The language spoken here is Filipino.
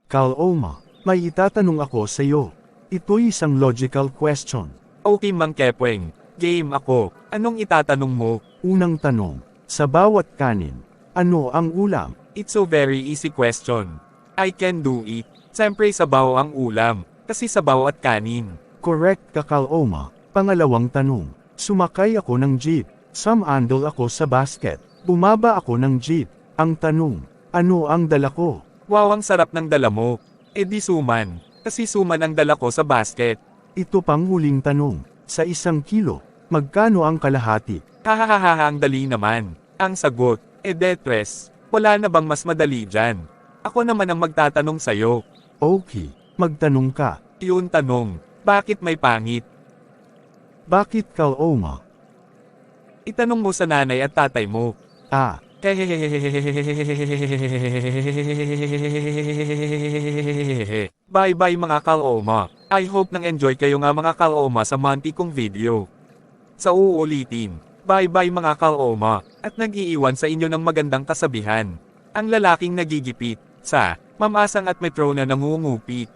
Kaloma, may itatanong ako sa iyo. Ito'y isang logical question. Okay Mang Kepweng, game ako. Anong itatanong mo? Unang tanong, sa bawat kanin, ano ang ulam? It's so very easy question. I can do it. Siyempre sabaw ang ulam, kasi sabaw at kanin. Correct ka Kaloma. Pangalawang tanong, sumakay ako ng jeep. Sumandal ako sa basket. Bumaba ako ng jeep. Ang tanong, ano ang dala ko? Wow, ang sarap ng dala mo. E di suman, kasi suman ang dala ko sa basket. Ito pang huling tanong, sa 1 kilo, magkano ang kalahati? Hahahaha, ang dali naman. Ang sagot, detres, wala na bang mas madali dyan? Ako naman ang magtatanong sa'yo. Okay, magtanong ka. Yun tanong, bakit may pangit? Bakit Kaloma? Itanong mo sa nanay at tatay mo. Ah, Bye bye mga kaloma. I hope nang enjoy kayo nga mga kaloma sa manti kong video. Sa uulitin, bye bye mga kaloma, at nag-iiwan sa inyo ng magandang kasabihan. Ang lalaking nagigipit, sa mamasang at metro na nangungupit.